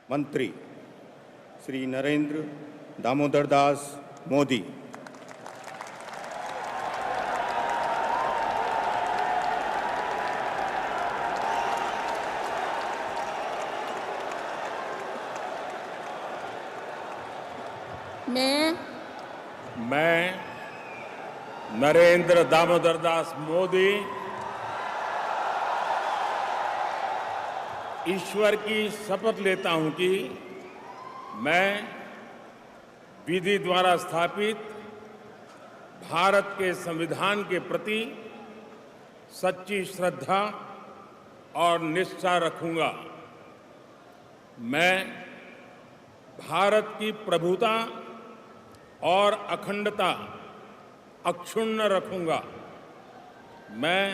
मंत्री श्री नरेंद्र दामोदर दास मोदी। मैं नरेंद्र दामोदर दास मोदी ईश्वर की शपथ लेता हूं कि मैं विधि द्वारा स्थापित भारत के संविधान के प्रति सच्ची श्रद्धा और निष्ठा रखूंगा। मैं भारत की प्रभुता और अखंडता अक्षुण्ण रखूंगा। मैं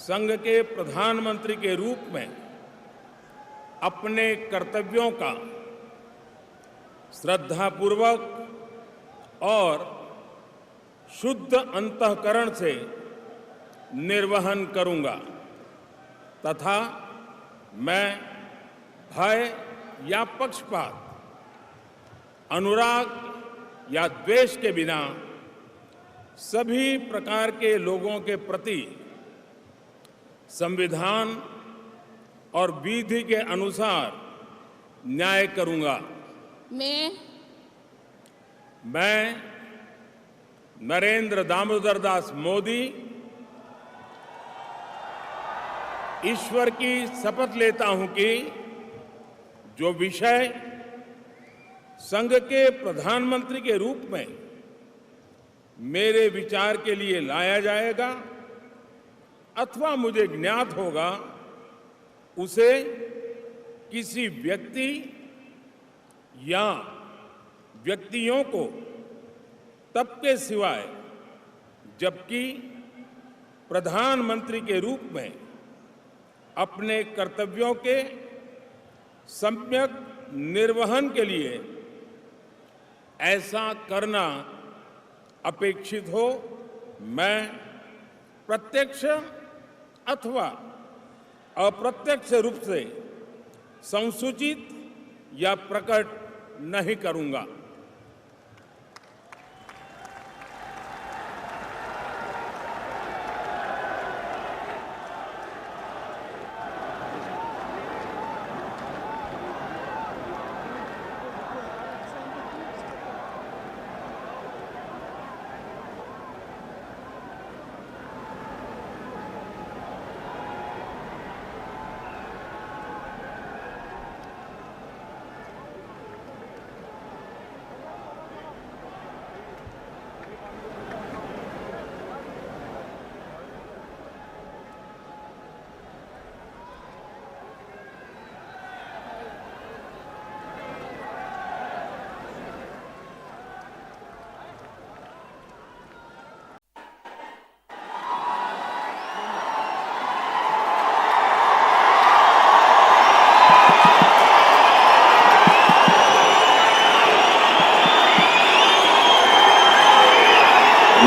संघ के प्रधानमंत्री के रूप में अपने कर्तव्यों का श्रद्धापूर्वक और शुद्ध अंतःकरण से निर्वहन करूंगा तथा मैं भय या पक्षपात, अनुराग या द्वेष के बिना सभी प्रकार के लोगों के प्रति संविधान और विधि के अनुसार न्याय करूंगा। मैं नरेंद्र दामोदर दास मोदी ईश्वर की शपथ लेता हूं कि जो विषय संघ के प्रधानमंत्री के रूप में मेरे विचार के लिए लाया जाएगा अथवा मुझे ज्ञात होगा, उसे किसी व्यक्ति या व्यक्तियों को तब के सिवाय जबकि प्रधानमंत्री के रूप में अपने कर्तव्यों के सम्यक निर्वहन के लिए ऐसा करना अपेक्षित हो, मैं प्रत्यक्ष अथवा अप्रत्यक्ष रूप से संसूचित या प्रकट नहीं करूंगा।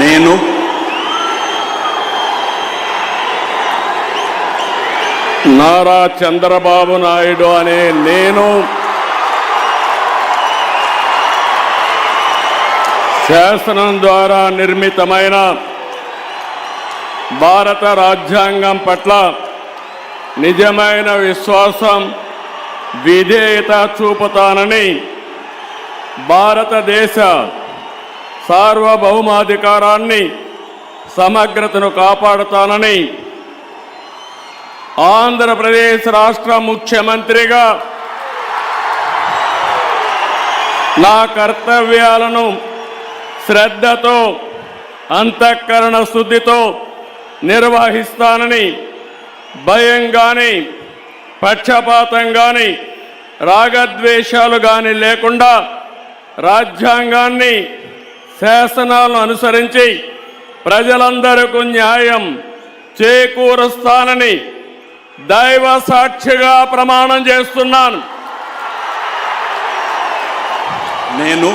నేను నారా చంద్రబాబు నాయుడు అనే నేను శాసనం ద్వారా నిర్మితమైన భారత రాజ్యాంగం పట్ల నిజమైన విశ్వాసం, విధేయత చూపుతానని భారతదేశ సార్వభౌమాధికారాన్ని, సమగ్రతను కాపాడుతానని ఆంధ్రప్రదేశ్ రాష్ట్ర ముఖ్యమంత్రిగా నా కర్తవ్యాలను శ్రద్ధతో, అంతఃకరణ శుద్ధితో నిర్వహిస్తానని భయం గాని, పక్షపాతం గాని, రాగద్వేషాలు గాని లేకుండా రాజ్యాంగాన్ని, శాసనాలను అనుసరించి ప్రజలందరికీ న్యాయం చేకూరుస్తానని దైవ సాక్షిగా ప్రమాణం చేస్తున్నాను. నేను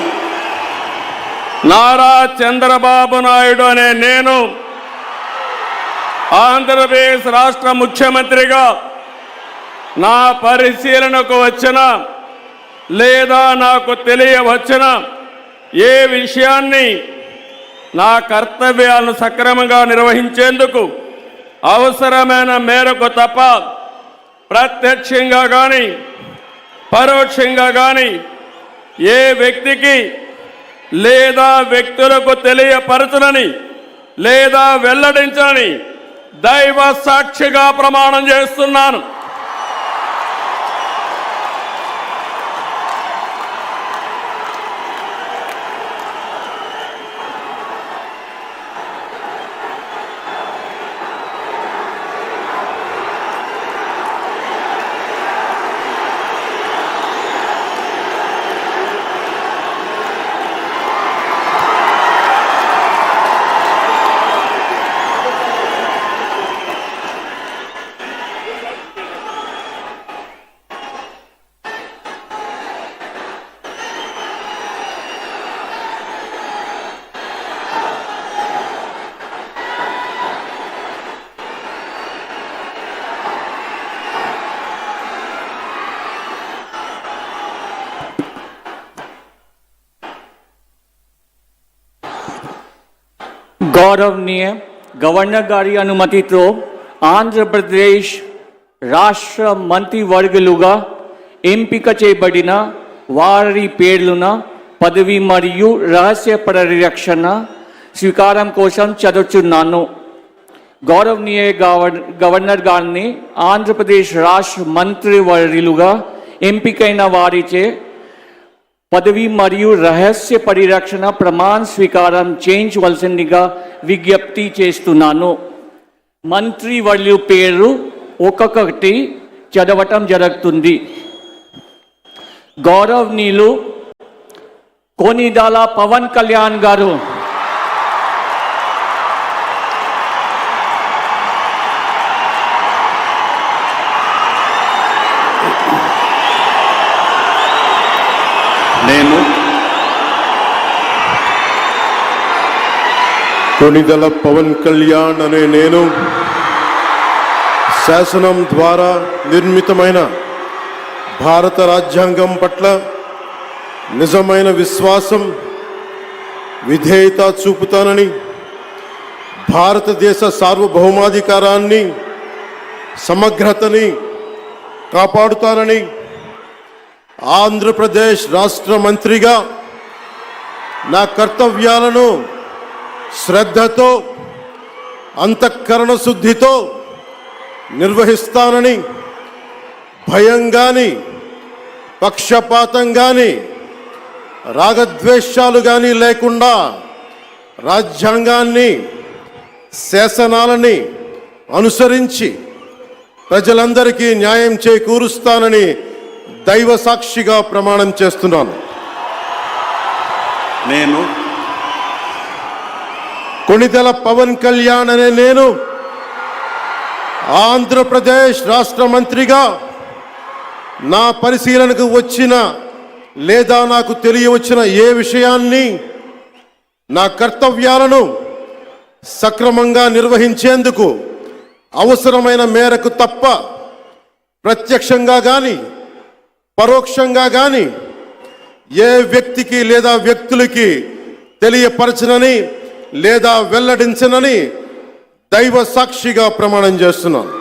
నారా చంద్రబాబు నాయుడు అనే నేను ఆంధ్రప్రదేశ్ రాష్ట్ర ముఖ్యమంత్రిగా నా పరిశీలనకు వచ్చిన లేదా నాకు తెలియవచ్చిన ఏ విషయాన్ని నా కర్తవ్యాలను సక్రమంగా నిర్వహించేందుకు అవసరమైన మేరకు తప్ప ప్రత్యక్షంగా కానీ పరోక్షంగా కానీ ఏ వ్యక్తికి లేదా వ్యక్తులకు తెలియపరచనని లేదా వెల్లడించని దైవ సాక్షిగా ప్రమాణం చేస్తున్నాను. गौरवनीय गवर्नर गारी अनुमति तो आंध्र प्रदेश राष्ट्र మంత్రివర్గులుగా ఎంపిక చేయబడిన వారి పేర్లున పదవి మరియు రహస్య పరిరక్షణ స్వీకారం కోసం చదువుతున్నాను. గౌరవనీయ గవర్నర్ గారిని ఆంధ్రప్రదేశ్ రాష్ట్ర మంత్రివర్యులుగా ఎంపికైన వారిచే పదవి మరియు రహస్య పరిరక్షణ ప్రమాణ స్వీకారం చేయించవలసిందిగా విజ్ఞప్తి చేస్తున్నాను. మంత్రివర్యుల పేరు ఒక్కొక్కటి చదవటం జరుగుతుంది. గౌరవనీయులు కొనిదాల పవన్ కళ్యాణ్ గారు, నేను కొనిదల పవన్ కళ్యాణ్ అనే నేను శాసనం ద్వారా నిర్మితమైన భారత రాజ్యాంగం పట్ల నిజమైన విశ్వాసం విధేయత చూపుతానని, భారతదేశ సార్వభౌమాధికారాన్ని సమగ్రతని కాపాడుతానని, ఆంధ్రప్రదేశ్ రాష్ట్ర మంత్రిగా నా కర్తవ్యాలను శ్రద్ధతో అంతఃకరణ శుద్ధితో నిర్వహిస్తానని, భయం గాని పక్షపాతం గాని రాగద్వేషాలు గాని లేకుండా రాజ్యాంగాన్ని శాసనాలని అనుసరించి ప్రజలందరికీ న్యాయం చేకూరుస్తానని దైవ సాక్షిగా ప్రమాణం చేస్తున్నాను. నేను కొనిదెల పవన్ కళ్యాణ్ అనే నేను ఆంధ్రప్రదేశ్ రాష్ట్ర మంత్రిగా నా పరిశీలనకు వచ్చిన లేదా నాకు తెలియవచ్చిన ఏ విషయాన్ని నా కర్తవ్యాలను సక్రమంగా నిర్వహించేందుకు అవసరమైన మేరకు తప్ప ప్రత్యక్షంగా కానీ పరోక్షంగా కానీ ఏ వ్యక్తికి లేదా వ్యక్తులకి తెలియపరచనని లేదా వెల్లడించనని దైవ సాక్షిగా ప్రమాణం చేస్తున్నాను.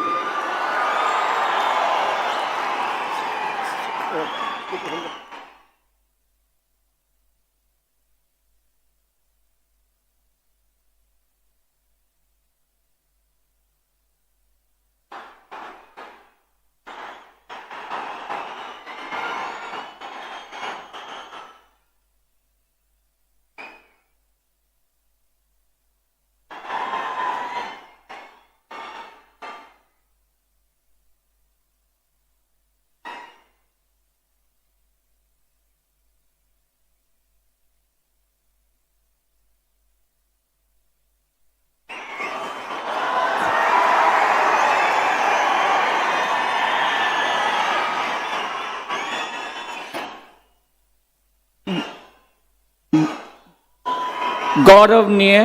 गौरवनीय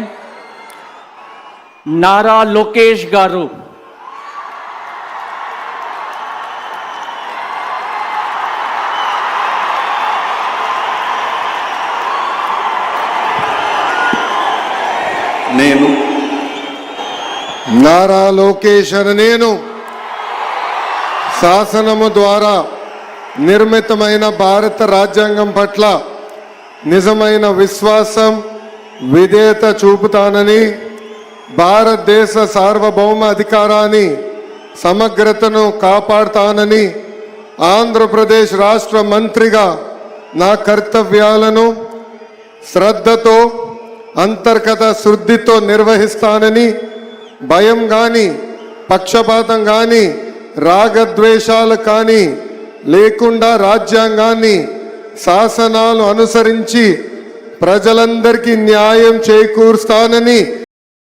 नारा लोकेश गारू, నేను నారా లోకేష్ అనే నేను శాసనము ద్వారా నిర్మితమైన భారత రాజ్యాంగం పట్ల నిజమైన విశ్వాసం విధేయత చూపుతానని భారతదేశ సార్వభౌమ అధికారాన్ని సమగ్రతను కాపాడుతానని ఆంధ్రప్రదేశ్ రాష్ట్ర మంత్రిగా నా కర్తవ్యాలను శ్రద్ధతో అంతర్గత శుద్ధితో నిర్వహిస్తానని భయం కానీ పక్షపాతం కానీ రాగద్వేషాలు కానీ లేకుండా రాజ్యాంగాన్ని శాసనాలు అనుసరించి ప్రజలందరికీ న్యాయం చేకూరుస్తానని